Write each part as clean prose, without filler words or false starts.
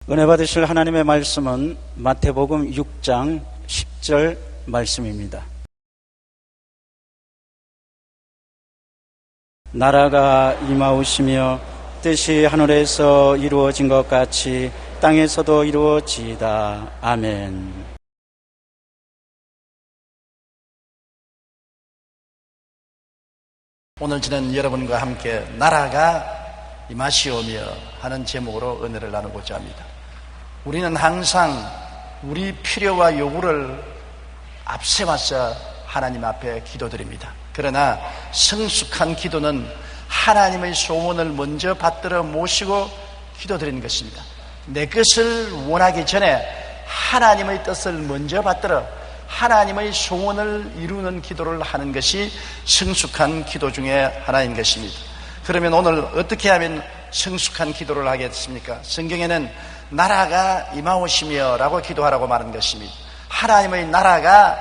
은혜 받으실 하나님의 말씀은 마태복음 6장 10절 말씀입니다. 나라가 임하오시며 뜻이 하늘에서 이루어진 것 같이 땅에서도 이루어지이다. 아멘. 오늘 저는 여러분과 함께 나라가 임하시오며 하는 제목으로 은혜를 나누고자 합니다. 우리는 항상 우리 필요와 요구를 앞세워서 하나님 앞에 기도드립니다. 그러나 성숙한 기도는 하나님의 소원을 먼저 받들어 모시고 기도드리는 것입니다. 내 것을 원하기 전에 하나님의 뜻을 먼저 받들어 하나님의 소원을 이루는 기도를 하는 것이 성숙한 기도 중에 하나인 것입니다. 그러면 오늘 어떻게 하면 성숙한 기도를 하겠습니까? 성경에는 나라가 임하오시며 라고 기도하라고 말한 것입니다. 하나님의 나라가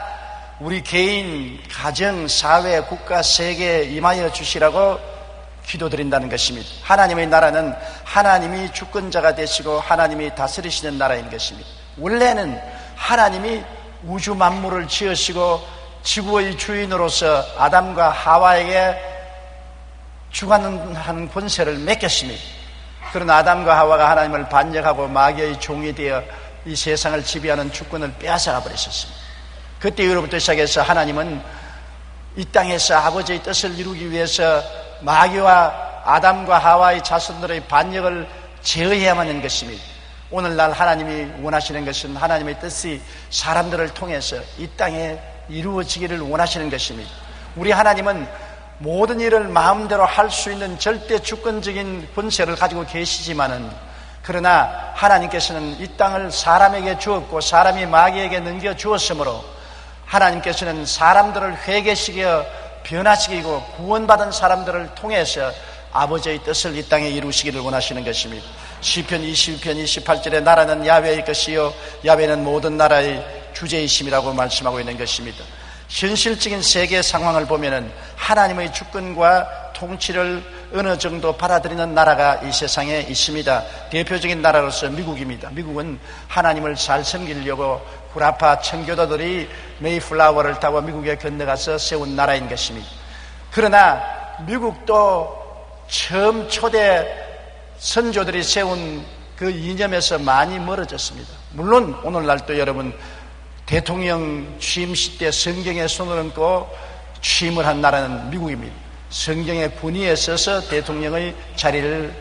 우리 개인, 가정, 사회, 국가, 세계에 임하여 주시라고 기도드린다는 것입니다. 하나님의 나라는 하나님이 주권자가 되시고 하나님이 다스리시는 나라인 것입니다. 원래는 하나님이 우주 만물을 지으시고 지구의 주인으로서 아담과 하와에게 주관하는 권세를 맡겼습니다. 그러나 아담과 하와가 하나님을 반역하고 마귀의 종이 되어 이 세상을 지배하는 주권을 빼앗아가 버리셨습니다. 그때 이후로부터 시작해서 하나님은 이 땅에서 아버지의 뜻을 이루기 위해서 마귀와 아담과 하와의 자손들의 반역을 제어해야만 하는 것입니다. 오늘날 하나님이 원하시는 것은 하나님의 뜻이 사람들을 통해서 이 땅에 이루어지기를 원하시는 것입니다. 우리 하나님은 모든 일을 마음대로 할 수 있는 절대 주권적인 권세를 가지고 계시지만은 그러나 하나님께서는 이 땅을 사람에게 주었고 사람이 마귀에게 넘겨 주었으므로 하나님께서는 사람들을 회개시켜 변화시키고 구원받은 사람들을 통해서 아버지의 뜻을 이 땅에 이루시기를 원하시는 것입니다. 시편 22편 28절에 나라는 야훼의 것이요 야훼는 모든 나라의 주제이심이라고 말씀하고 있는 것입니다. 현실적인 세계 상황을 보면은 하나님의 주권과 통치를 어느 정도 받아들이는 나라가 이 세상에 있습니다. 대표적인 나라로서 미국입니다. 미국은 하나님을 잘 섬기려고 구라파 청교도들이 메이플라워를 타고 미국에 건너가서 세운 나라인 것입니다. 그러나 미국도 처음 초대 선조들이 세운 그 이념에서 많이 멀어졌습니다. 물론 오늘날도 여러분 대통령 취임식 때 성경에 손을 얹고 취임을 한 나라는 미국입니다. 성경의 권위에 서서 대통령의 자리를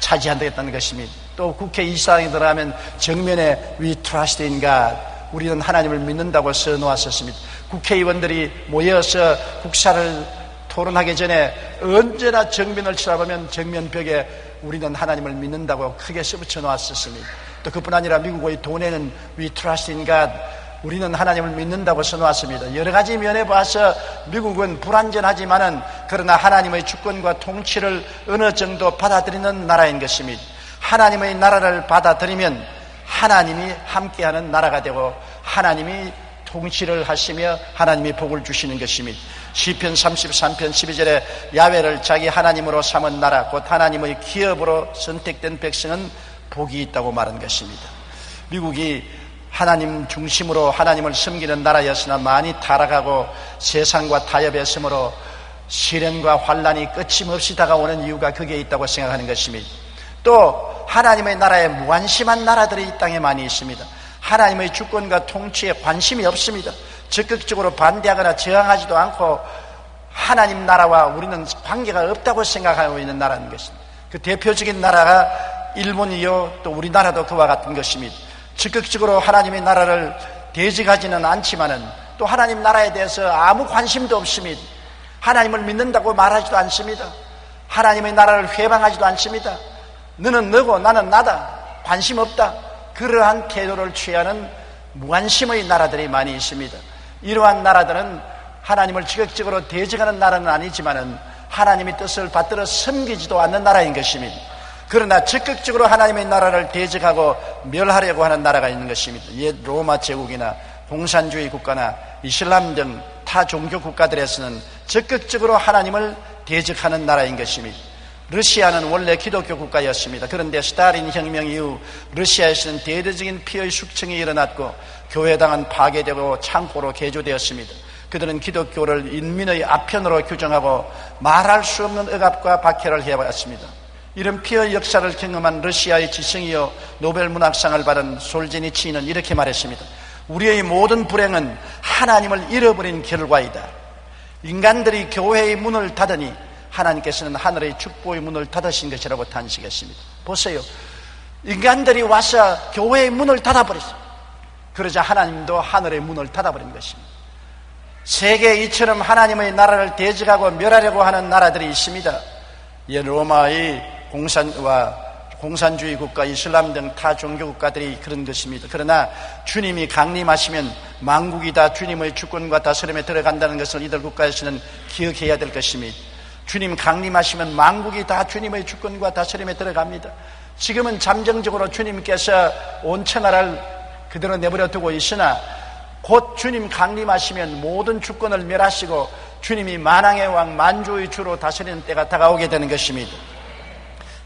차지한다는 것입니다. 또 국회 이사장이 들어가면 정면에 We trust in God, 우리는 하나님을 믿는다고 써놓았었습니다. 국회의원들이 모여서 국사를 토론하기 전에 언제나 정면을 쳐다보면 정면벽에 우리는 하나님을 믿는다고 크게 써붙여 놓았었습니다. 또 그뿐 아니라 미국의 돈에는 We trust in God, 우리는 하나님을 믿는다고 써놓았습니다. 여러 가지 면에 봐서 미국은 불완전하지만은 그러나 하나님의 주권과 통치를 어느 정도 받아들이는 나라인 것입니다. 하나님의 나라를 받아들이면 하나님이 함께하는 나라가 되고 하나님이 통치를 하시며 하나님이 복을 주시는 것입니다. 시편 33편 12절에 야훼를 자기 하나님으로 삼은 나라 곧 하나님의 기업으로 선택된 백성은 복이 있다고 말한 것입니다. 미국이 하나님 중심으로 하나님을 섬기는 나라였으나 많이 타락하고 세상과 타협했으므로 시련과 환란이 끊임없이 다가오는 이유가 거기에 있다고 생각하는 것입니다. 또 하나님의 나라에 무관심한 나라들이 이 땅에 많이 있습니다. 하나님의 주권과 통치에 관심이 없습니다. 적극적으로 반대하거나 저항하지도 않고 하나님 나라와 우리는 관계가 없다고 생각하고 있는 나라인 것입니다. 그 대표적인 나라가 일본이요, 또 우리나라도 그와 같은 것입니다. 적극적으로 하나님의 나라를 대적하지는 않지만은 또 하나님 나라에 대해서 아무 관심도 없습니다. 하나님을 믿는다고 말하지도 않습니다. 하나님의 나라를 회방하지도 않습니다. 너는 너고 나는 나다, 관심 없다, 그러한 태도를 취하는 무관심의 나라들이 많이 있습니다. 이러한 나라들은 하나님을 적극적으로 대적하는 나라는 아니지만은 하나님의 뜻을 받들어 섬기지도 않는 나라인 것입니다. 그러나 적극적으로 하나님의 나라를 대적하고 멸하려고 하는 나라가 있는 것입니다. 옛 로마 제국이나 공산주의 국가나 이슬람 등 타 종교 국가들에서는 적극적으로 하나님을 대적하는 나라인 것입니다. 러시아는 원래 기독교 국가였습니다. 그런데 스탈린 혁명 이후 러시아에서는 대대적인 피해의 숙청이 일어났고 교회당은 파괴되고 창고로 개조되었습니다. 그들은 기독교를 인민의 아편으로 규정하고 말할 수 없는 억압과 박해를 해왔습니다. 이런 피해의 역사를 경험한 러시아의 지성이요 노벨 문학상을 받은 솔제니치는 이렇게 말했습니다. 우리의 모든 불행은 하나님을 잃어버린 결과이다. 인간들이 교회의 문을 닫으니 하나님께서는 하늘의 축복의 문을 닫으신 것이라고 탄식했습니다. 보세요. 인간들이 와서 교회의 문을 닫아버렸습니다. 그러자 하나님도 하늘의 문을 닫아버린 것입니다. 세계에 이처럼 하나님의 나라를 대적하고 멸하려고 하는 나라들이 있습니다. 로마의 공산주의 국가, 이슬람 등 타 종교 국가들이 그런 것입니다. 그러나 주님이 강림하시면 만국이 다 주님의 주권과 다스림에 들어간다는 것을 이들 국가에서는 기억해야 될 것입니다. 주님 강림하시면 만국이 다 주님의 주권과 다스림에 들어갑니다. 지금은 잠정적으로 주님께서 온 천하를 그대로 내버려 두고 있으나 곧 주님 강림하시면 모든 주권을 멸하시고 주님이 만왕의 왕 만주의 주로 다스리는 때가 다가오게 되는 것입니다.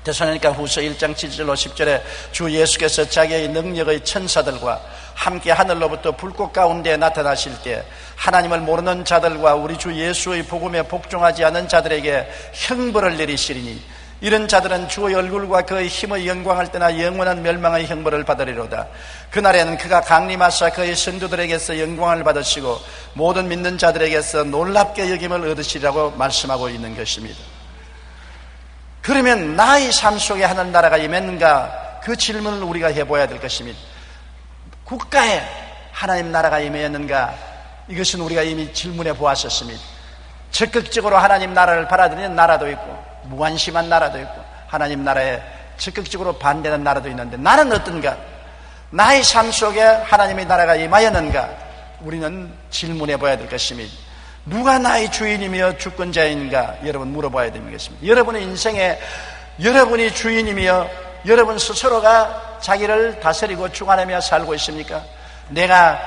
데살로니가 후서 1장 7절로 10절에 주 예수께서 자기의 능력의 천사들과 함께 하늘로부터 불꽃 가운데 나타나실 때 하나님을 모르는 자들과 우리 주 예수의 복음에 복종하지 않은 자들에게 형벌을 내리시리니 이런 자들은 주의 얼굴과 그의 힘의 영광을 떠나 영원한 멸망의 형벌을 받으리로다. 그날에는 그가 강림하사 그의 성도들에게서 영광을 받으시고 모든 믿는 자들에게서 놀랍게 여김을 얻으시리라고 말씀하고 있는 것입니다. 그러면 나의 삶 속에 하늘나라가 임했는가? 그 질문을 우리가 해봐야 될 것입니다. 국가에 하나님 나라가 임했는가? 이것은 우리가 이미 질문해 보았었습니다. 적극적으로 하나님 나라를 받아들이는 나라도 있고 무관심한 나라도 있고 하나님 나라에 적극적으로 반대하는 나라도 있는데 나는 어떤가? 나의 삶 속에 하나님의 나라가 임하였는가? 우리는 질문해 봐야 될 것입니다. 누가 나의 주인이며 주권자인가? 여러분 물어봐야 되겠습니다. 여러분의 인생에 여러분이 주인이며 여러분 스스로가 자기를 다스리고 주관하며 살고 있습니까? 내가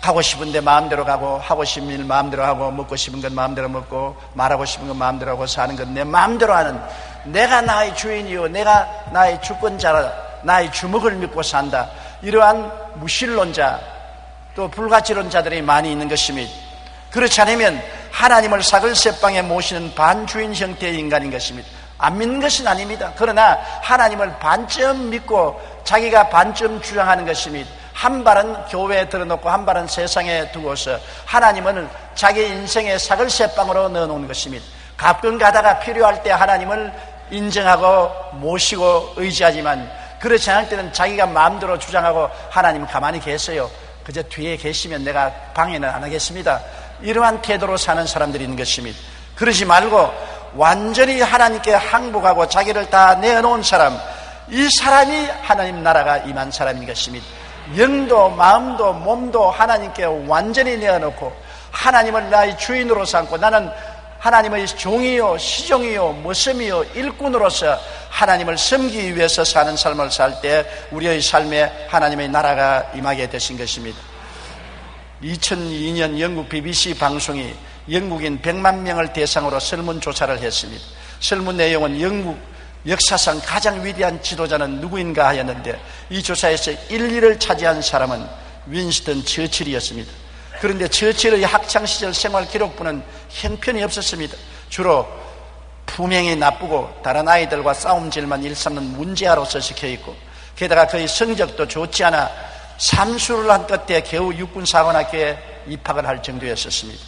가고 싶은데 마음대로 가고 하고 싶은 일 마음대로 하고 먹고 싶은 건 마음대로 먹고 말하고 싶은 건 마음대로 하고 사는 건 내 마음대로 하는 내가 나의 주인이요 내가 나의 주권자라 나의 주먹을 믿고 산다. 이러한 무신론자 또 불가치론자들이 많이 있는 것입니다. 그렇지 않으면 하나님을 사글세방에 모시는 반주인 형태의 인간인 것입니다. 안 믿는 것은 아닙니다. 그러나 하나님을 반쯤 믿고 자기가 반쯤 주장하는 것입니다. 한 발은 교회에 들어놓고 한 발은 세상에 두고서 하나님은 자기 인생의 사글세방으로 넣어놓은 것입니다. 가끔 가다가 필요할 때 하나님을 인정하고 모시고 의지하지만 그렇지 않을 때는 자기가 마음대로 주장하고 하나님 가만히 계세요. 그저 뒤에 계시면 내가 방해는 안 하겠습니다. 이러한 태도로 사는 사람들이 있는 것입니다. 그러지 말고 완전히 하나님께 항복하고 자기를 다 내어놓은 사람, 이 사람이 하나님 나라가 임한 사람인 것입니다. 영도 마음도 몸도 하나님께 완전히 내어놓고 하나님을 나의 주인으로 삼고 나는 하나님의 종이요 시종이요 모섬이요 일꾼으로서 하나님을 섬기기 위해서 사는 삶을 살 때 우리의 삶에 하나님의 나라가 임하게 되신 것입니다. 2002년 영국 BBC 방송이 영국인 100만 명을 대상으로 설문조사를 했습니다. 설문 내용은 영국 역사상 가장 위대한 지도자는 누구인가 하였는데 이 조사에서 1위를 차지한 사람은 윈스턴 처칠이었습니다. 그런데 처칠의 학창시절 생활 기록부는 형편이 없었습니다. 주로 품행이 나쁘고 다른 아이들과 싸움질만 일삼는 문제아로서 적혀있고 게다가 그의 성적도 좋지 않아 삼수를 한 끝에 겨우 육군사관학교에 입학을 할 정도였었습니다.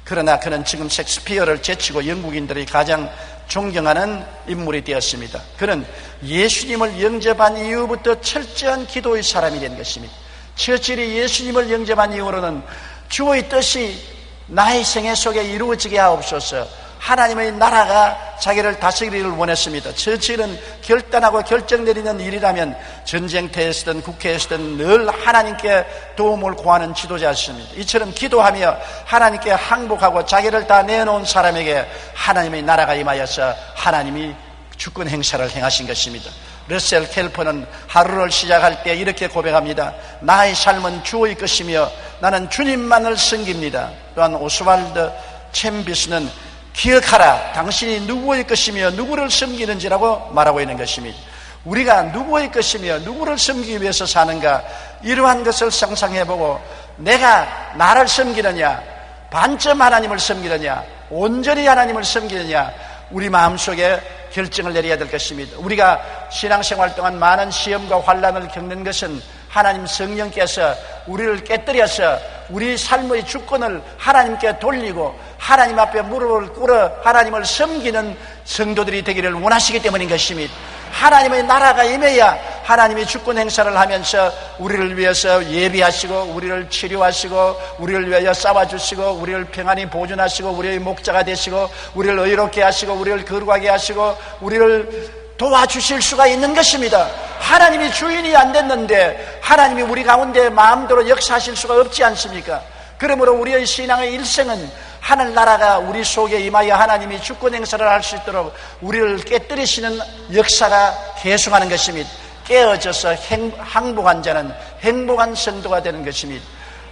그러나 그는 지금 셰익스피어를 제치고 영국인들이 가장 존경하는 인물이 되었습니다. 그는 예수님을 영접한 이후부터 철저한 기도의 사람이 된 것입니다. 처칠이 예수님을 영접한 이후로는 주의 뜻이 나의 생애 속에 이루어지게 하옵소서, 하나님의 나라가 자기를 다스리기를 원했습니다. 처칠은 결단하고 결정 내리는 일이라면 전쟁터에서든 국회에서든 늘 하나님께 도움을 구하는 지도자였습니다. 이처럼 기도하며 하나님께 항복하고 자기를 다 내놓은 사람에게 하나님의 나라가 임하여서 하나님이 주권 행사를 행하신 것입니다. 러셀 켈퍼는 하루를 시작할 때 이렇게 고백합니다. 나의 삶은 주의 것이며 나는 주님만을 섬깁니다. 또한 오스왈드 챔비스는 기억하라, 당신이 누구의 것이며 누구를 섬기는지라고 말하고 있는 것입니다. 우리가 누구의 것이며 누구를 섬기기 위해서 사는가, 이러한 것을 상상해보고 내가 나를 섬기느냐, 반쯤 하나님을 섬기느냐, 온전히 하나님을 섬기느냐, 우리 마음속에 결정을 내려야 될 것입니다. 우리가 신앙생활 동안 많은 시험과 환난을 겪는 것은 하나님 성령께서 우리를 깨뜨려서 우리 삶의 주권을 하나님께 돌리고 하나님 앞에 무릎을 꿇어 하나님을 섬기는 성도들이 되기를 원하시기 때문인 것입니다. 하나님의 나라가 임해야 하나님이 주권 행사를 하면서 우리를 위해서 예비하시고 우리를 치료하시고 우리를 위하여 싸워주시고 우리를 평안히 보존하시고 우리의 목자가 되시고 우리를 의롭게 하시고 우리를 거룩하게 하시고 우리를 도와주실 수가 있는 것입니다. 하나님이 주인이 안 됐는데 하나님이 우리 가운데 마음대로 역사하실 수가 없지 않습니까? 그러므로 우리의 신앙의 일생은 하늘나라가 우리 속에 임하여 하나님이 주권 행사를 할 수 있도록 우리를 깨뜨리시는 역사가 계속하는 것입니다. 깨어져서 항복한 자는 행복한 성도가 되는 것입니다.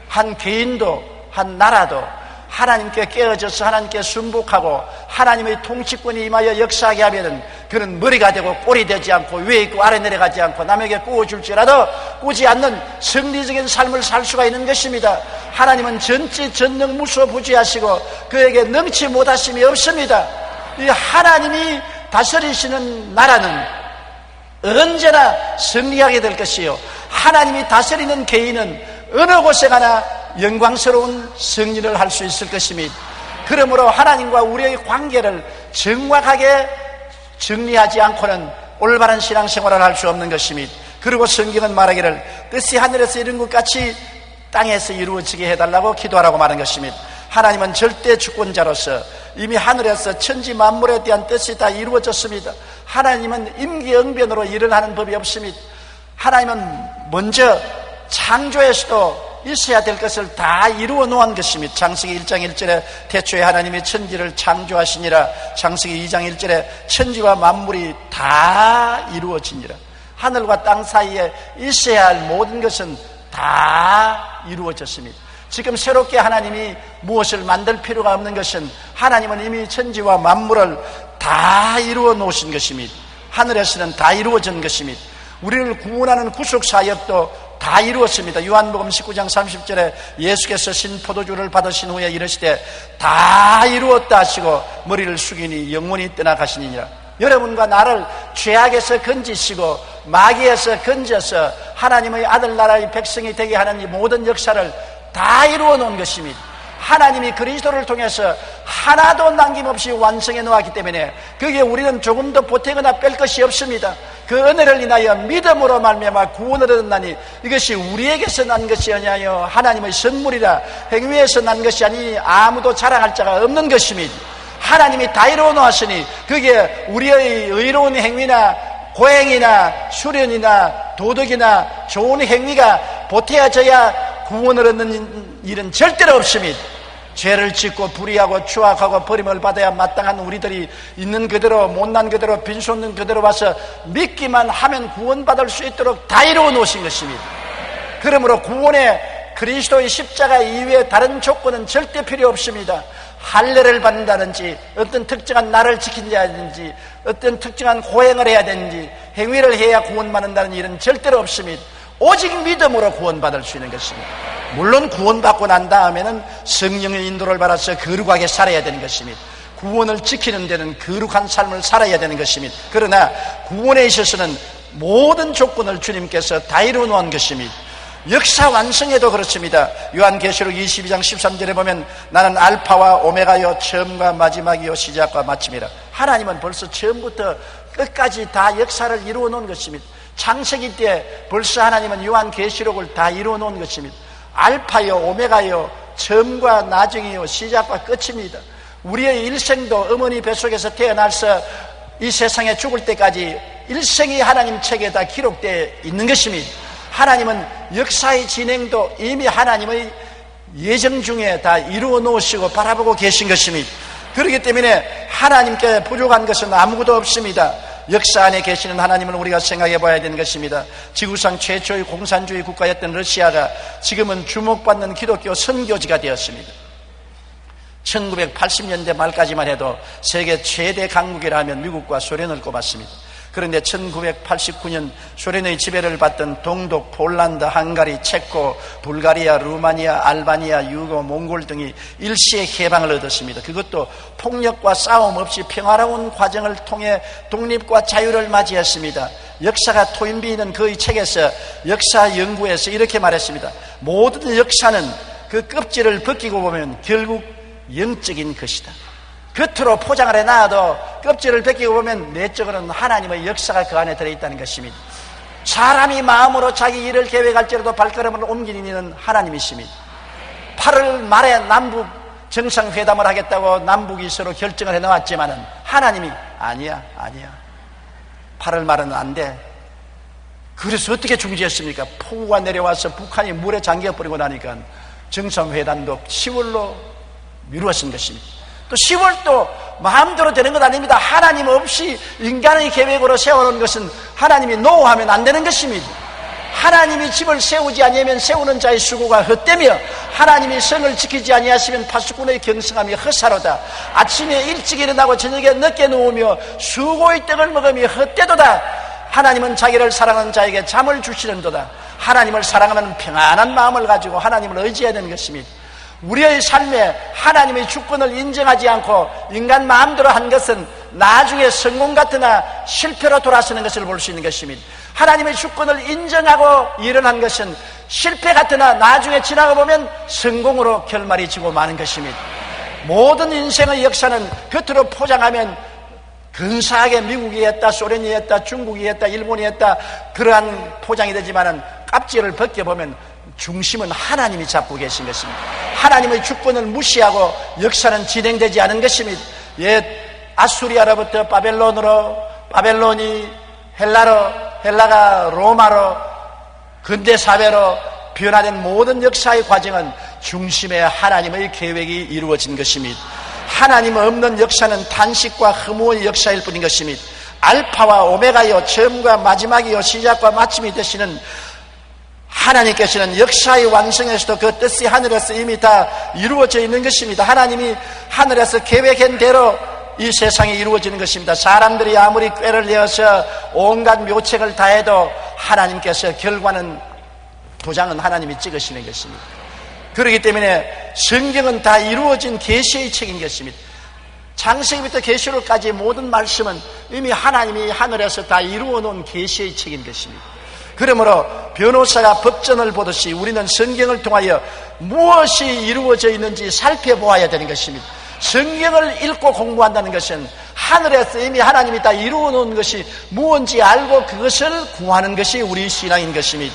한 개인도 한 나라도 하나님께 깨어져서 하나님께 순복하고 하나님의 통치권이 임하여 역사하게 하면은 그는 머리가 되고 꼴이 되지 않고 위에 있고 아래 내려가지 않고 남에게 꾸어줄지라도 꾸지 않는 승리적인 삶을 살 수가 있는 것입니다. 하나님은 전지 전능 무소부지하시고 그에게 능치 못하심이 없습니다. 이 하나님이 다스리시는 나라는 언제나 승리하게 될 것이요, 하나님이 다스리는 개인은 어느 곳에 가나 영광스러운 승리를 할 수 있을 것입니다. 그러므로 하나님과 우리의 관계를 정확하게 정리하지 않고는 올바른 신앙생활을 할 수 없는 것입니다. 그리고 성경은 말하기를 뜻이 하늘에서 이룬 것 같이 땅에서 이루어지게 해달라고 기도하라고 말한 것입니다. 하나님은 절대 주권자로서 이미 하늘에서 천지 만물에 대한 뜻이 다 이루어졌습니다. 하나님은 임기응변으로 일을 하는 법이 없습니다. 하나님은 먼저 창조에서도 있어야 될 것을 다 이루어 놓은 것입니다. 창세기 1장 1절에 태초에 하나님이 천지를 창조하시니라, 창세기 2장 1절에 천지와 만물이 다 이루어지니라. 하늘과 땅 사이에 있어야 할 모든 것은 다 이루어졌습니다. 지금 새롭게 하나님이 무엇을 만들 필요가 없는 것은 하나님은 이미 천지와 만물을 다 이루어 놓으신 것입니다. 하늘에서는 다 이루어진 것입니다. 우리를 구원하는 구속 사역도 다 이루었습니다. 요한복음 19장 30절에 예수께서 신포도주를 받으신 후에 이르시되 다 이루었다 하시고 머리를 숙이니 영원히 떠나가시니라. 여러분과 나를 죄악에서 건지시고 마귀에서 건져서 하나님의 아들 나라의 백성이 되게 하는 이 모든 역사를 다 이루어 놓은 것입니다. 하나님이 그리스도를 통해서 하나도 남김없이 완성해 놓았기 때문에 거기에 우리는 조금 더 보태거나 뺄 것이 없습니다. 그 은혜를 인하여 믿음으로 말미암아 구원을 얻었나니 이것이 우리에게서 난 것이 아니하여 하나님의 선물이라. 행위에서 난 것이 아니니 아무도 자랑할 자가 없는 것입니다. 하나님이 다 이루어 놓았으니 거기에 우리의 의로운 행위나 고행이나 수련이나 도덕이나 좋은 행위가 보태어져야 구원을 얻는 일은 절대로 없습니다. 죄를 짓고 불의하고 추악하고 버림을 받아야 마땅한 우리들이 있는 그대로 못난 그대로 빈손는 그대로 와서 믿기만 하면 구원받을 수 있도록 다 이루어 놓으신 것입니다. 그러므로 구원에 그리스도의 십자가 이외에 다른 조건은 절대 필요 없습니다. 할례를 받는다든지 어떤 특정한 날을 지킨다든지 어떤 특정한 고행을 해야 되는지 행위를 해야 구원받는다는 일은 절대로 없습니다. 오직 믿음으로 구원받을 수 있는 것입니다. 물론 구원받고 난 다음에는 성령의 인도를 받아서 거룩하게 살아야 되는 것입니다. 구원을 지키는 데는 거룩한 삶을 살아야 되는 것입니다. 그러나 구원에 있어서는 모든 조건을 주님께서 다 이루어 놓은 것입니다. 역사 완성에도 그렇습니다. 요한계시록 22장 13절에 보면 나는 알파와 오메가요 처음과 마지막이요 시작과 마침이라. 하나님은 벌써 처음부터 끝까지 다 역사를 이루어 놓은 것입니다. 창세기 때 벌써 하나님은 요한계시록을 다 이루어 놓은 것입니다. 알파요 오메가요 처음과 나중이요 시작과 끝입니다. 우리의 일생도 어머니 뱃속에서 태어나서 이 세상에 죽을 때까지 일생이 하나님 책에 다 기록되어 있는 것입니다. 하나님은 역사의 진행도 이미 하나님의 예정 중에 다 이루어 놓으시고 바라보고 계신 것입니다. 그렇기 때문에 하나님께 부족한 것은 아무것도 없습니다. 역사 안에 계시는 하나님을 우리가 생각해 봐야 되는 것입니다. 지구상 최초의 공산주의 국가였던 러시아가 지금은 주목받는 기독교 선교지가 되었습니다. 1980년대 말까지만 해도 세계 최대 강국이라 하면 미국과 소련을 꼽았습니다. 그런데 1989년 소련의 지배를 받던 동독, 폴란드, 헝가리, 체코, 불가리아, 루마니아, 알바니아, 유고, 몽골 등이 일시에 해방을 얻었습니다. 그것도 폭력과 싸움 없이 평화로운 과정을 통해 독립과 자유를 맞이했습니다. 역사가 토인비는 그의 책에서 역사 연구에서 이렇게 말했습니다. 모든 역사는 그 껍질을 벗기고 보면 결국 영적인 것이다. 겉으로 포장을 해놔도 껍질을 벗기고 보면 내적으로는 하나님의 역사가 그 안에 들어있다는 것입니다. 사람이 마음으로 자기 일을 계획할지라도 발걸음을 옮기는 이는 하나님이십니다. 8월 말에 남북 정상회담을 하겠다고 남북이 서로 결정을 해놓았지만은 하나님이 아니야 8월 말은 안 돼. 그래서 어떻게 중지했습니까? 폭우가 내려와서 북한이 물에 잠겨버리고 나니까 정상회담도 10월로 미루어진 것입니다. 또 10월도 마음대로 되는 것 아닙니다. 하나님 없이 인간의 계획으로 세워놓은 것은 하나님이 노하면 안 되는 것입니다. 하나님이 집을 세우지 아니하면 세우는 자의 수고가 헛되며 하나님이 성을 지키지 아니하시면 파수꾼의 경성함이 헛사로다. 아침에 일찍 일어나고 저녁에 늦게 누우며 수고의 떡을 먹으며 헛되도다. 하나님은 자기를 사랑하는 자에게 잠을 주시는도다. 하나님을 사랑하면 평안한 마음을 가지고 하나님을 의지해야 되는 것입니다. 우리의 삶에 하나님의 주권을 인정하지 않고 인간 마음대로 한 것은 나중에 성공 같으나 실패로 돌아서는 것을 볼 수 있는 것입니다. 하나님의 주권을 인정하고 일어난 것은 실패 같으나 나중에 지나가 보면 성공으로 결말이 지고 마는 것입니다. 모든 인생의 역사는 겉으로 포장하면 근사하게 미국이 했다, 소련이 했다, 중국이 했다, 일본이 했다 그러한 포장이 되지만은 껍질을 벗겨보면 중심은 하나님이 잡고 계신 것입니다. 하나님의 주권을 무시하고 역사는 진행되지 않은 것입니다. 옛 아수리아로부터 바벨론으로, 바벨론이 헬라로, 헬라가 로마로, 근대사회로 변화된 모든 역사의 과정은 중심에 하나님의 계획이 이루어진 것입니다. 하나님 없는 역사는 탄식과 허무의 역사일 뿐인 것입니다. 알파와 오메가요, 처음과 마지막이요, 시작과 마침이 되시는 하나님께서는 역사의 완성에서도 그 뜻이 하늘에서 이미 다 이루어져 있는 것입니다. 하나님이 하늘에서 계획한 대로 이 세상이 이루어지는 것입니다. 사람들이 아무리 꾀를 내어서 온갖 묘책을 다해도 하나님께서 결과는 도장은 하나님이 찍으시는 것입니다. 그렇기 때문에 성경은 다 이루어진 계시의 책인 것입니다. 창세기부터 계시록까지 모든 말씀은 이미 하나님이 하늘에서 다 이루어 놓은 계시의 책인 것입니다. 그러므로 변호사가 법전을 보듯이 우리는 성경을 통하여 무엇이 이루어져 있는지 살펴보아야 되는 것입니다. 성경을 읽고 공부한다는 것은 하늘에서 이미 하나님이 다 이루어 놓은 것이 무엇인지 알고 그것을 구하는 것이 우리 신앙인 것입니다.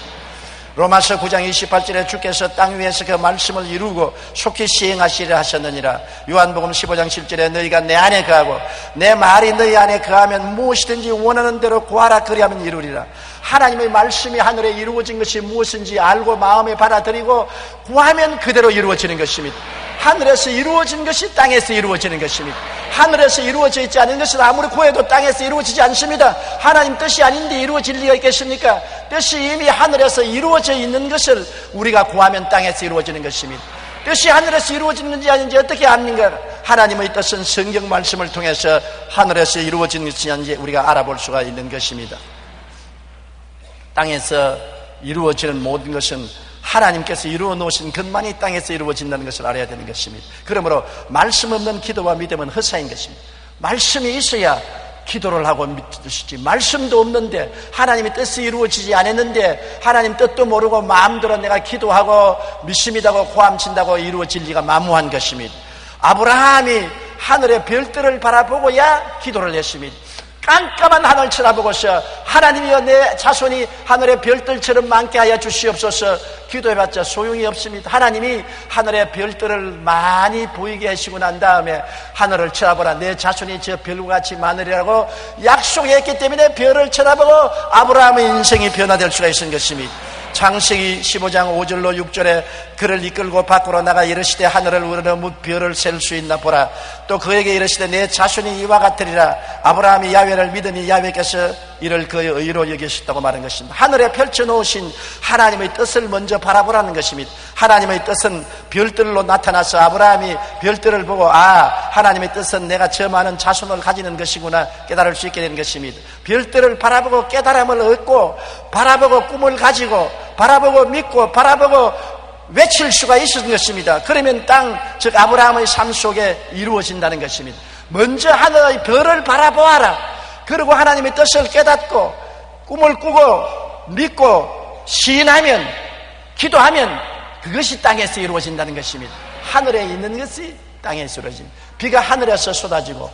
로마서 9장 28절에 주께서 땅 위에서 그 말씀을 이루고 속히 시행하시려 하셨느니라. 요한복음 15장 7절에 너희가 내 안에 거하고 내 말이 너희 안에 거하면 무엇이든지 원하는 대로 구하라 그리하면 이루리라. 하나님의 말씀이 하늘에 이루어진 것이 무엇인지 알고 마음에 받아들이고 구하면 그대로 이루어지는 것입니다. 하늘에서 이루어진 것이 땅에서 이루어지는 것입니다. 하늘에서 이루어져 있지 않은 것은 아무리 구해도 땅에서 이루어지지 않습니다. 하나님 뜻이 아닌데 이루어질 리가 있겠습니까? 뜻이 이미 하늘에서 이루어져 있는 것을 우리가 구하면 땅에서 이루어지는 것입니다. 뜻이 하늘에서 이루어지는지 아닌지 어떻게 압니까? 하나님의 뜻은 성경 말씀을 통해서 하늘에서 이루어지는 것이 아닌지 우리가 알아볼 수가 있는 것입니다. 땅에서 이루어지는 모든 것은 하나님께서 이루어 놓으신 것만이 땅에서 이루어진다는 것을 알아야 되는 것입니다. 그러므로 말씀 없는 기도와 믿음은 헛사인 것입니다. 말씀이 있어야 기도를 하고 믿으시지, 말씀도 없는데 하나님의 뜻이 이루어지지 않았는데 하나님 뜻도 모르고 마음대로 내가 기도하고 믿습니다고 고함친다고 이루어질 리가 만무한 것입니다. 아브라함이 하늘의 별들을 바라보고야 기도를 했습니다. 깜깜한 하늘 쳐다보고서 하나님이여 내 자손이 하늘의 별들처럼 많게 하여 주시옵소서 기도해봤자 소용이 없습니다. 하나님이 하늘의 별들을 많이 보이게 하시고 난 다음에 하늘을 쳐다보라 내 자손이 저 별과 같이 많으리라고 약속했기 때문에 별을 쳐다보고 아브라함의 인생이 변화될 수가 있는 것입니다. 창세기 15장 5절로 6절에 그를 이끌고 밖으로 나가 이르시되 하늘을 우러러 별을 셀 수 있나 보라. 또 그에게 이르시되 내 자손이 이와 같으리라. 아브라함이 야훼를 믿으니 야훼께서 이를 그의 의로 여기셨다고 말한 것입니다. 하늘에 펼쳐놓으신 하나님의 뜻을 먼저 바라보라는 것입니다. 하나님의 뜻은 별들로 나타나서 아브라함이 별들을 보고 하나님의 뜻은 내가 저 많은 자손을 가지는 것이구나 깨달을 수 있게 되는 것입니다. 별들을 바라보고 깨달음을 얻고 바라보고 꿈을 가지고 바라보고 믿고 바라보고 외칠 수가 있었던 것입니다. 그러면 땅, 즉 아브라함의 삶 속에 이루어진다는 것입니다. 먼저 하늘의 별을 바라보아라. 그리고 하나님의 뜻을 깨닫고 꿈을 꾸고 믿고 시인하면 기도하면 그것이 땅에서 이루어진다는 것입니다. 하늘에 있는 것이 땅에서 이루어집니다. 비가 하늘에서 쏟아지고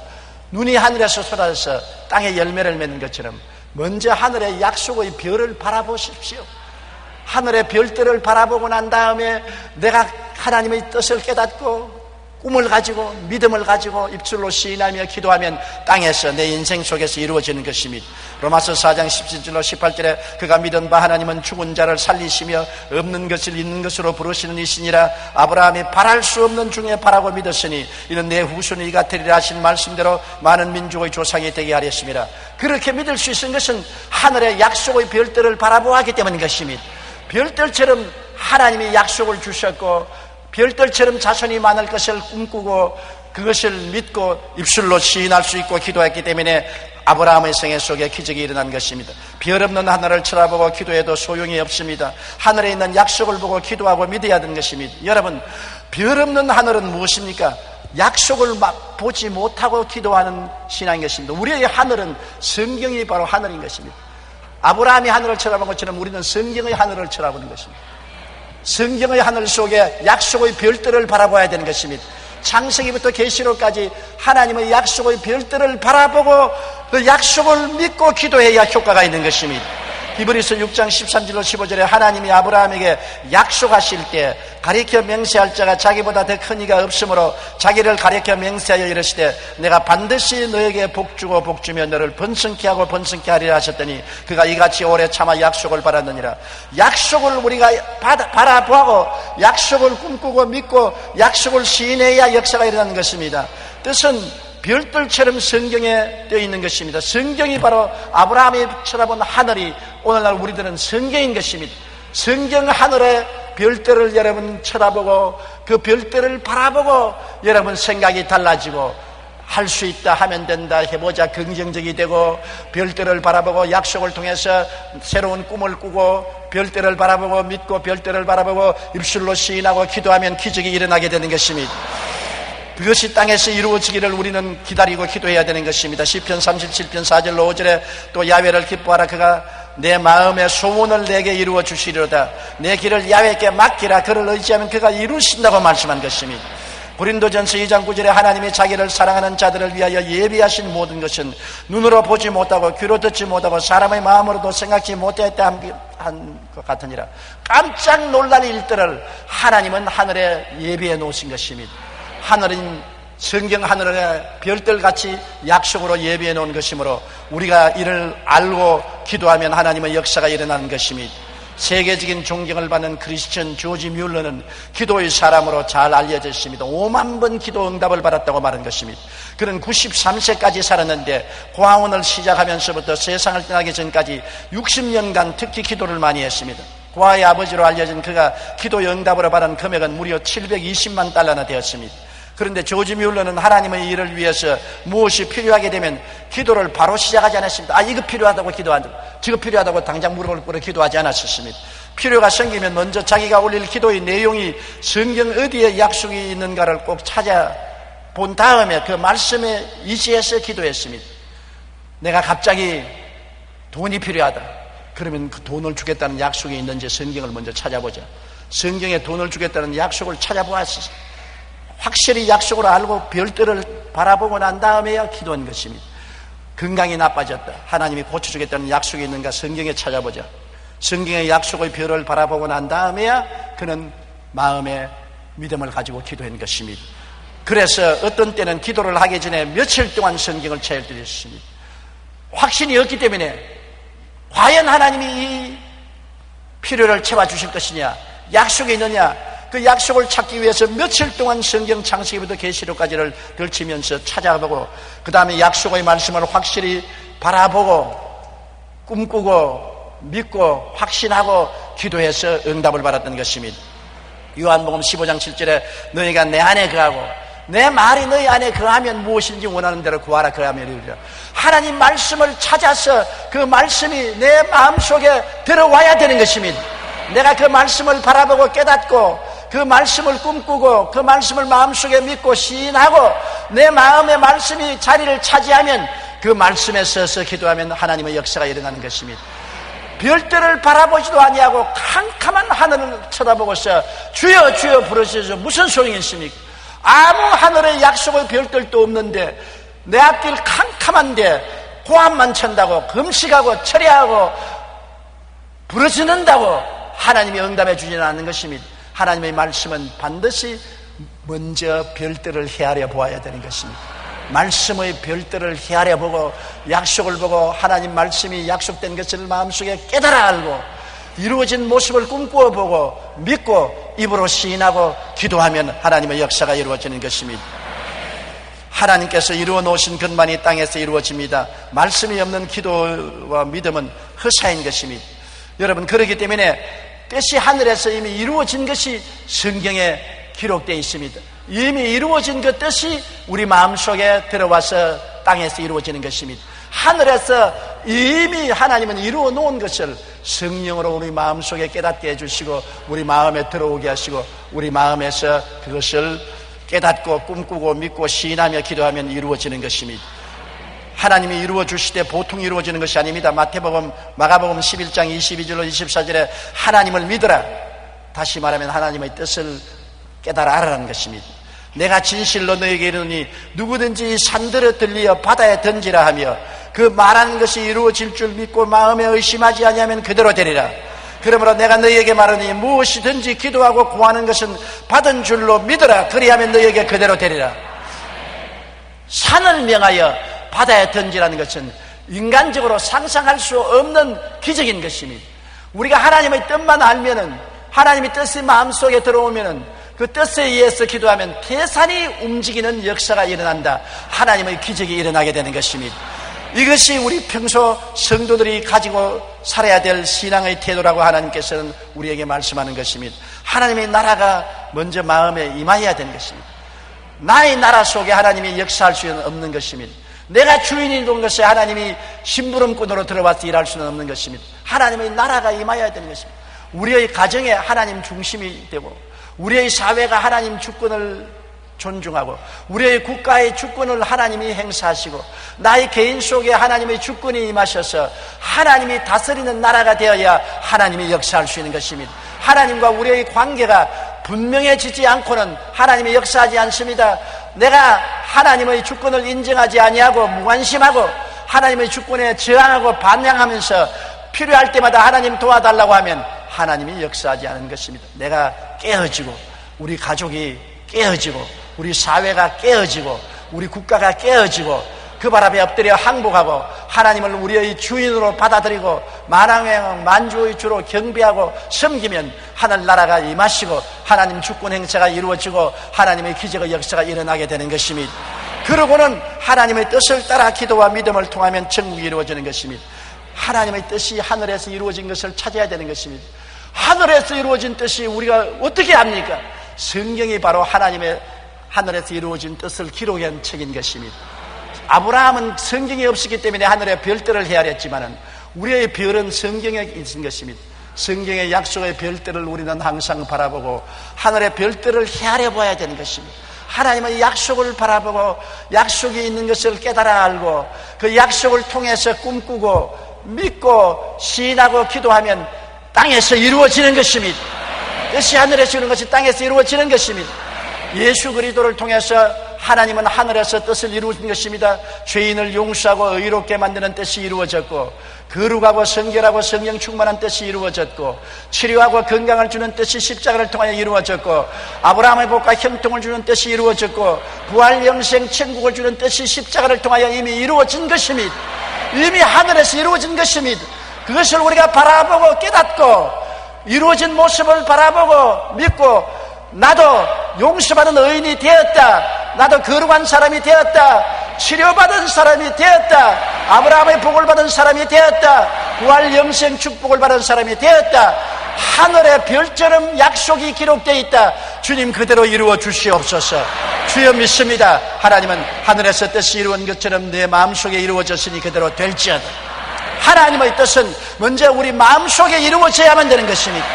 눈이 하늘에서 쏟아져서 땅에 열매를 맺는 것처럼 먼저 하늘의 약속의 별을 바라보십시오. 하늘의 별들을 바라보고 난 다음에 내가 하나님의 뜻을 깨닫고 꿈을 가지고 믿음을 가지고 입술로 시인하며 기도하면 땅에서 내 인생 속에서 이루어지는 것입니다. 로마서 4장 17절로 18절에 그가 믿은 바 하나님은 죽은 자를 살리시며 없는 것을 있는 것으로 부르시는 이시니라. 아브라함이 바랄 수 없는 중에 바라고 믿었으니 이는 내 후손이 이 같으리라 하신 말씀대로 많은 민족의 조상이 되게 하렸습니다. 그렇게 믿을 수 있는 것은 하늘의 약속의 별들을 바라보았기 때문인 것입니다. 별들처럼 하나님이 약속을 주셨고 별들처럼 자손이 많을 것을 꿈꾸고 그것을 믿고 입술로 시인할 수 있고 기도했기 때문에 아브라함의 생애 속에 기적이 일어난 것입니다. 별 없는 하늘을 쳐다보고 기도해도 소용이 없습니다. 하늘에 있는 약속을 보고 기도하고 믿어야 하는 것입니다. 여러분, 별 없는 하늘은 무엇입니까? 약속을 보지 못하고 기도하는 신앙인 것입니다. 우리의 하늘은 성경이 바로 하늘인 것입니다. 아브라함이 하늘을 쳐다본 것처럼 우리는 성경의 하늘을 쳐다보는 것입니다. 성경의 하늘 속에 약속의 별들을 바라봐야 되는 것입니다. 창세기부터 계시록까지 하나님의 약속의 별들을 바라보고 그 약속을 믿고 기도해야 효과가 있는 것입니다. 히브리서 6장 13절로 15절에 하나님이 아브라함에게 약속하실 때 가리켜 맹세할 자가 자기보다 더 큰 이가 없으므로 자기를 가리켜 맹세하여 이르시되 내가 반드시 너에게 복주고 복주며 너를 번성케 하고 번성케 하리라 하셨더니 그가 이같이 오래 참아 약속을 받았느니라. 약속을 우리가 바라보고 약속을 꿈꾸고 믿고 약속을 시인해야 역사가 일어나는 것입니다. 뜻은 별들처럼 성경에 되어 있는 것입니다. 성경이 바로 아브라함이 쳐다본 하늘이 오늘날 우리들은 성경인 것입니다. 성경 하늘의 별들을 여러분 쳐다보고 그 별들을 바라보고 여러분 생각이 달라지고 할 수 있다 하면 된다 해보자 긍정적이 되고 별들을 바라보고 약속을 통해서 새로운 꿈을 꾸고 별들을 바라보고 믿고 별들을 바라보고 입술로 시인하고 기도하면 기적이 일어나게 되는 것입니다. 그것이 땅에서 이루어지기를 우리는 기다리고 기도해야 되는 것입니다. 시편 37편 4절로 5절에 또 야훼를 기뻐하라. 그가 내 마음의 소원을 내게 이루어 주시리로다. 내 길을 야훼께 맡기라. 그를 의지하면 그가 이루신다고 말씀한 것입니다. 고린도전서 2장 9절에 하나님이 자기를 사랑하는 자들을 위하여 예비하신 모든 것은 눈으로 보지 못하고 귀로 듣지 못하고 사람의 마음으로도 생각지 못했다 한 것 같으니라. 깜짝 놀랄 일들을 하나님은 하늘에 예비해 놓으신 것입니다. 하늘은 성경 하늘의 별들같이 약속으로 예비해 놓은 것이므로 우리가 이를 알고 기도하면 하나님의 역사가 일어나는 것입니다. 세계적인 존경을 받는 크리스천 조지 뮬러는 기도의 사람으로 잘 알려져 있습니다. 5만 번 기도 응답을 받았다고 말한 것입니다. 그는 93세까지 살았는데 고아원을 시작하면서부터 세상을 떠나기 전까지 60년간 특히 기도를 많이 했습니다. 고아의 아버지로 알려진 그가 기도 응답으로 받은 금액은 무려 720만 달러나 되었습니다. 그런데 조지 뮬러는 하나님의 일을 위해서 무엇이 필요하게 되면 기도를 바로 시작하지 않았습니다. 이거 필요하다고 기도한다. 저거 필요하다고 당장 무릎을 꿇어 기도하지 않았습니다. 필요가 생기면 먼저 자기가 올릴 기도의 내용이 성경 어디에 약속이 있는가를 꼭 찾아본 다음에 그 말씀에 의지해서 기도했습니다. 내가 갑자기 돈이 필요하다. 그러면 그 돈을 주겠다는 약속이 있는지 성경을 먼저 찾아보자. 성경에 돈을 주겠다는 약속을 찾아보았습니다. 확실히 약속을 알고 별들을 바라보고 난 다음에야 기도한 것입니다. 건강이 나빠졌다. 하나님이 고쳐주겠다는 약속이 있는가 성경에 찾아보자. 성경의 약속의 별을 바라보고 난 다음에야 그는 마음에 믿음을 가지고 기도한 것입니다. 그래서 어떤 때는 기도를 하기 전에 며칠 동안 성경을 찾아드렸습니다. 확신이 없기 때문에 과연 하나님이 이 필요를 채워주실 것이냐, 약속이 있느냐, 그 약속을 찾기 위해서 며칠 동안 성경 창세기부터 계시록까지를 걸치면서 찾아보고 그 다음에 약속의 말씀을 확실히 바라보고 꿈꾸고 믿고 확신하고 기도해서 응답을 받았던 것입니다. 요한복음 15장 7절에 너희가 내 안에 거하고 내 말이 너희 안에 거하면 무엇인지 원하는 대로 구하라 그하면 이루리라. 하나님 말씀을 찾아서 그 말씀이 내 마음속에 들어와야 되는 것입니다. 내가 그 말씀을 바라보고 깨닫고 그 말씀을 꿈꾸고 그 말씀을 마음속에 믿고 시인하고 내 마음의 말씀이 자리를 차지하면 그 말씀에 서서 기도하면 하나님의 역사가 일어나는 것입니다. 별들을 바라보지도 아니하고 캄캄한 하늘을 쳐다보고서 주여 주여 부르셔서 무슨 소용이 있습니까? 아무 하늘에 약속의 별들도 없는데 내 앞길 캄캄한데 고함만 찬다고 금식하고 철야하고 부르짖는다고 하나님이 응답해 주지는 않는 것입니다. 하나님의 말씀은 반드시 먼저 별들을 헤아려 보아야 되는 것입니다. 말씀의 별들을 헤아려 보고 약속을 보고 하나님 말씀이 약속된 것을 마음속에 깨달아 알고 이루어진 모습을 꿈꾸어 보고 믿고 입으로 시인하고 기도하면 하나님의 역사가 이루어지는 것입니다. 하나님께서 이루어 놓으신 것만이 땅에서 이루어집니다. 말씀이 없는 기도와 믿음은 허사인 것입니다. 여러분, 그렇기 때문에 뜻이 하늘에서 이미 이루어진 것이 성경에 기록되어 있습니다. 이미 이루어진 그 뜻이 우리 마음속에 들어와서 땅에서 이루어지는 것입니다. 하늘에서 이미 하나님은 이루어 놓은 것을 성령으로 우리 마음속에 깨닫게 해주시고 우리 마음에 들어오게 하시고 우리 마음에서 그것을 깨닫고 꿈꾸고 믿고 시인하며 기도하면 이루어지는 것입니다. 하나님이 이루어 주실 때 보통 이루어지는 것이 아닙니다. 마태복음, 마가복음 11장 22절로 24절에 하나님을 믿으라. 다시 말하면 하나님의 뜻을 깨달아 알아라는 것입니다. 내가 진실로 너에게 이르노니 누구든지 산들을 들리어 바다에 던지라 하며 그 말하는 것이 이루어질 줄 믿고 마음에 의심하지 아니하면 그대로 되리라. 그러므로 내가 너희에게 말하니 무엇이든지 기도하고 구하는 것은 받은 줄로 믿으라. 그리하면 너희에게 그대로 되리라. 산을 명하여 바다에 던지라는 것은 인간적으로 상상할 수 없는 기적인 것입니다. 우리가 하나님의 뜻만 알면은, 하나님의 뜻이 마음속에 들어오면은 그 뜻에 의해서 기도하면 태산이 움직이는 역사가 일어난다. 하나님의 기적이 일어나게 되는 것입니다. 이것이 우리 평소 성도들이 가지고 살아야 될 신앙의 태도라고 하나님께서는 우리에게 말씀하는 것입니다. 하나님의 나라가 먼저 마음에 임하여야 되는 것입니다. 나의 나라 속에 하나님이 역사할 수는 없는 것입니다. 내가 주인이 된 것에 하나님이 심부름꾼으로 들어와서 일할 수는 없는 것입니다. 하나님의 나라가 임하여야 되는 것입니다. 우리의 가정에 하나님 중심이 되고 우리의 사회가 하나님 주권을 존중하고 우리의 국가의 주권을 하나님이 행사하시고 나의 개인 속에 하나님의 주권이 임하셔서 하나님이 다스리는 나라가 되어야 하나님이 역사할 수 있는 것입니다. 하나님과 우리의 관계가 분명해지지 않고는 하나님이 역사하지 않습니다. 내가 하나님의 주권을 인정하지 아니하고 무관심하고 하나님의 주권에 저항하고 반항하면서 필요할 때마다 하나님 도와달라고 하면 하나님이 역사하지 않은 것입니다. 내가 깨어지고 우리 가족이 깨어지고 우리 사회가 깨어지고 우리 국가가 깨어지고 그 발 앞에 엎드려 항복하고 하나님을 우리의 주인으로 받아들이고 만왕의 만주의 주로 경배하고 섬기면 하늘나라가 임하시고 하나님 주권 행사가 이루어지고 하나님의 기적의 역사가 일어나게 되는 것입니다. 그러고는 하나님의 뜻을 따라 기도와 믿음을 통하면 천국이 이루어지는 것입니다. 하나님의 뜻이 하늘에서 이루어진 것을 찾아야 되는 것입니다. 하늘에서 이루어진 뜻이 우리가 어떻게 압니까? 성경이 바로 하나님의 하늘에서 이루어진 뜻을 기록한 책인 것입니다. 아브라함은 성경이 없었기 때문에 하늘의 별들을 헤아렸지만은 우리의 별은 성경에 있는 것입니다. 성경의 약속의 별들을 우리는 항상 바라보고 하늘의 별들을 헤아려 봐야 되는 것입니다. 하나님의 약속을 바라보고 약속이 있는 것을 깨달아 알고 그 약속을 통해서 꿈꾸고 믿고 시인하고 기도하면 땅에서 이루어지는 것입니다. 뜻이 하늘에서 이루어지는 것이 땅에서 이루어지는 것입니다. 예수 그리스도를 통해서 하나님은 하늘에서 뜻을 이루어진 것입니다. 죄인을 용서하고 의롭게 만드는 뜻이 이루어졌고 거룩하고 성결하고 성령 충만한 뜻이 이루어졌고 치료하고 건강을 주는 뜻이 십자가를 통하여 이루어졌고 아브라함의 복과 형통을 주는 뜻이 이루어졌고 부활 영생 천국을 주는 뜻이 십자가를 통하여 이미 이루어진 것입니다. 이미 하늘에서 이루어진 것입니다. 그것을 우리가 바라보고 깨닫고 이루어진 모습을 바라보고 믿고 나도 용서받은 의인이 되었다, 나도 거룩한 사람이 되었다, 치료받은 사람이 되었다, 아브라함의 복을 받은 사람이 되었다, 부활 영생 축복을 받은 사람이 되었다, 하늘의 별처럼 약속이 기록되어 있다. 주님 그대로 이루어 주시옵소서. 주여 믿습니다. 하나님은 하늘에서 뜻이 이루어진 것처럼 내 마음속에 이루어졌으니 그대로 될지어다. 하나님의 뜻은 먼저 우리 마음속에 이루어져야만 되는 것입니다.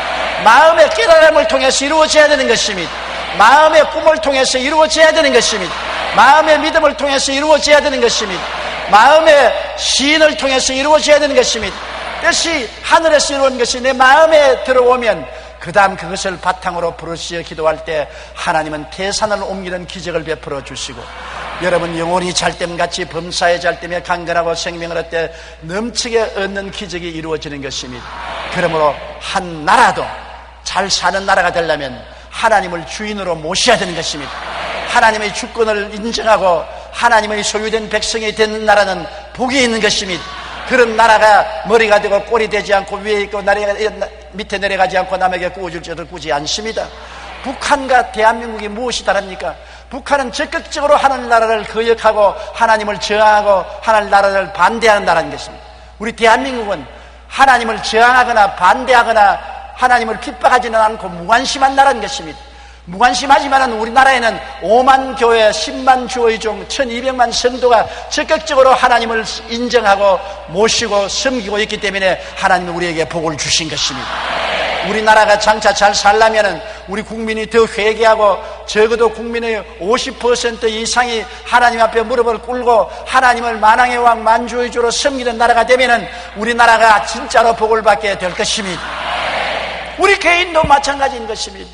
마음의 깨달음을 통해서 이루어져야 되는 것입니다. 마음의 꿈을 통해서 이루어져야 되는 것입니다. 마음의 믿음을 통해서 이루어져야 되는 것입니다. 마음의 시인을 통해서 이루어져야 되는 것입니다. 뜻이 하늘에서 이루어진 것이 내 마음에 들어오면 그 다음 그것을 바탕으로 부르시어 기도할 때 하나님은 태산을 옮기는 기적을 베풀어 주시고, 여러분 영혼이 잘됨같이 범사에 잘됨에 강건하고 생명을 얻되 넘치게 얻는 기적이 이루어지는 것입니다. 그러므로 한 나라도 잘 사는 나라가 되려면 하나님을 주인으로 모셔야 되는 것입니다. 하나님의 주권을 인정하고 하나님의 소유된 백성이 되는 나라는 복이 있는 것입니다. 그런 나라가 머리가 되고 꼴이 되지 않고 위에 있고 밑에 내려가지 않고 남에게 꾸어줄 줄을 꾸지 않습니다. 북한과 대한민국이 무엇이 다릅니까? 북한은 적극적으로 하나님 나라를 거역하고 하나님을 저항하고 하나님 나라를 반대하는 나라인 것입니다. 우리 대한민국은 하나님을 저항하거나 반대하거나 하나님을 핍박하지는 않고 무관심한 나라인 것입니다. 무관심하지만 우리나라에는 5만 교회, 10만 주의 종, 1200만 성도가 적극적으로 하나님을 인정하고 모시고 섬기고 있기 때문에 하나님은 우리에게 복을 주신 것입니다. 우리나라가 장차 잘 살려면 우리 국민이 더 회개하고 적어도 국민의 50% 이상이 하나님 앞에 무릎을 꿇고 하나님을 만왕의 왕 만주의 주로 섬기는 나라가 되면 우리나라가 진짜로 복을 받게 될 것입니다. 우리 개인도 마찬가지인 것입니다.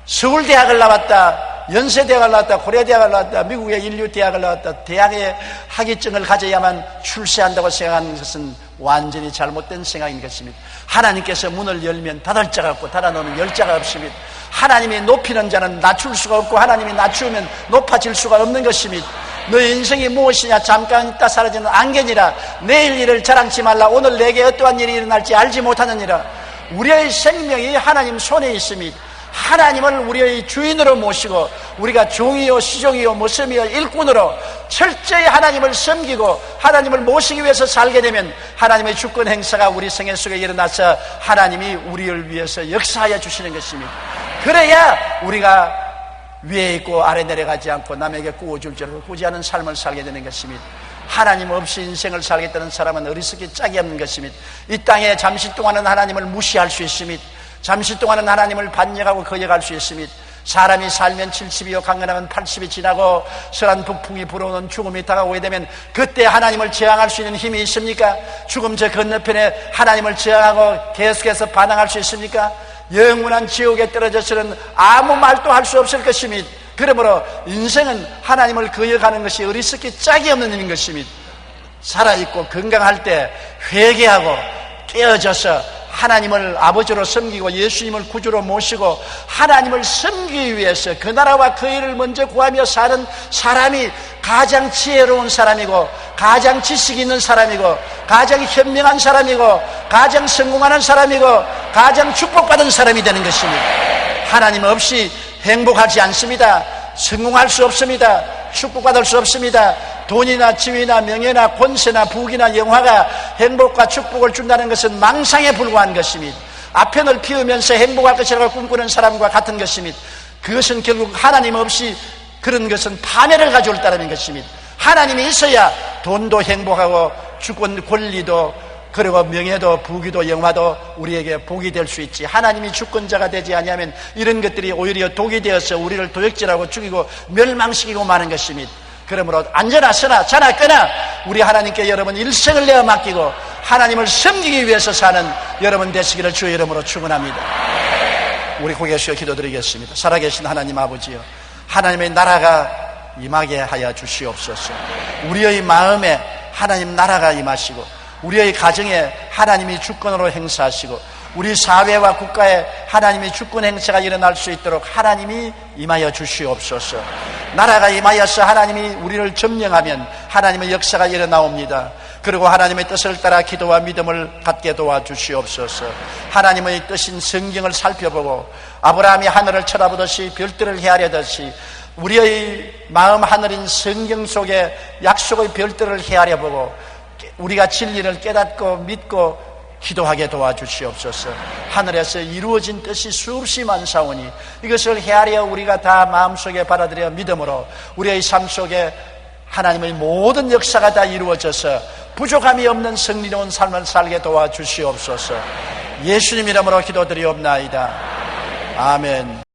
서울대학을 나왔다, 연세대학을 나왔다, 고려대학을 나왔다, 미국의 인류대학을 나왔다, 대학의 학위증을 가져야만 출세한다고 생각하는 것은 완전히 잘못된 생각인 것입니다. 하나님께서 문을 열면 닫을 자가 없고 닫아놓으면 열 자가 없습니다. 하나님이 높이는 자는 낮출 수가 없고 하나님이 낮추면 높아질 수가 없는 것입니다. 너의 인생이 무엇이냐? 잠깐 있다 사라지는 안개니라. 내일 일을 자랑치 말라. 오늘 내게 어떠한 일이 일어날지 알지 못하느니라. 우리의 생명이 하나님 손에 있습니다. 하나님을 우리의 주인으로 모시고 우리가 종이요 시종이요 모섬이요 일꾼으로 철저히 하나님을 섬기고 하나님을 모시기 위해서 살게 되면 하나님의 주권 행사가 우리 생애 속에 일어나서 하나님이 우리를 위해서 역사하여 주시는 것입니다. 그래야 우리가 위에 있고 아래 내려가지 않고 남에게 꾸어줄 줄을 꾸지 않은 삶을 살게 되는 것입니다. 하나님 없이 인생을 살겠다는 사람은 어리석기 짝이 없는 것입니다. 이 땅에 잠시 동안은 하나님을 무시할 수 있습니다. 잠시 동안은 하나님을 반역하고 거역할 수 있습니다. 사람이 살면 70이요 강건하면 80이 지나고 서란 북풍이 불어오는 죽음이 다가오게 되면 그때 하나님을 저항할 수 있는 힘이 있습니까? 죽음 저 건너편에 하나님을 저항하고 계속해서 반항할 수 있습니까? 영원한 지옥에 떨어져서는 아무 말도 할 수 없을 것입니다. 그러므로 인생은 하나님을 거역하는 것이 어리석기 짝이 없는 일인 것입니다. 살아있고 건강할 때 회개하고 깨어져서 하나님을 아버지로 섬기고 예수님을 구주로 모시고 하나님을 섬기기 위해서 그 나라와 그 일을 먼저 구하며 사는 사람이 가장 지혜로운 사람이고 가장 지식 있는 사람이고 가장 현명한 사람이고 가장 성공하는 사람이고 가장 축복받은 사람이 되는 것입니다. 하나님 없이 행복하지 않습니다. 성공할 수 없습니다. 축복받을 수 없습니다. 돈이나 지위나 명예나 권세나 부귀나 영화가 행복과 축복을 준다는 것은 망상에 불과한 것입니다. 아편을 피우면서 행복할 것이라고 꿈꾸는 사람과 같은 것입니다. 그것은 결국 하나님 없이 그런 것은 파멸을 가져올 따름인 것입니다. 하나님이 있어야 돈도 행복하고 주권 권리도 그리고 명예도 부귀도 영화도 우리에게 복이 될 수 있지. 하나님이 주권자가 되지 아니하면 이런 것들이 오히려 독이 되어서 우리를 도역질하고 죽이고 멸망시키고 마는 것입니다. 그러므로 앉아나 서나 자나 끄나 우리 하나님께 여러분 일생을 내어 맡기고 하나님을 섬기기 위해서 사는 여러분 되시기를 주의 이름으로 축원합니다. 우리 고개 숙여 기도드리겠습니다. 살아계신 하나님 아버지여, 하나님의 나라가 임하게 하여 주시옵소서. 우리의 마음에 하나님 나라가 임하시고 우리의 가정에 하나님이 주권으로 행사하시고 우리 사회와 국가에 하나님의 주권 행사가 일어날 수 있도록 하나님이 임하여 주시옵소서. 나라가 임하여서 하나님이 우리를 점령하면 하나님의 역사가 일어나옵니다. 그리고 하나님의 뜻을 따라 기도와 믿음을 갖게 도와주시옵소서. 하나님의 뜻인 성경을 살펴보고 아브라함이 하늘을 쳐다보듯이 별들을 헤아려듯이 우리의 마음 하늘인 성경 속에 약속의 별들을 헤아려보고 우리가 진리를 깨닫고 믿고 기도하게 도와주시옵소서. 하늘에서 이루어진 뜻이 수없이 많사오니 이것을 헤아려 우리가 다 마음속에 받아들여 믿음으로 우리의 삶 속에 하나님의 모든 역사가 다 이루어져서 부족함이 없는 승리로운 삶을 살게 도와주시옵소서. 예수님 이름으로 기도드리옵나이다. 아멘.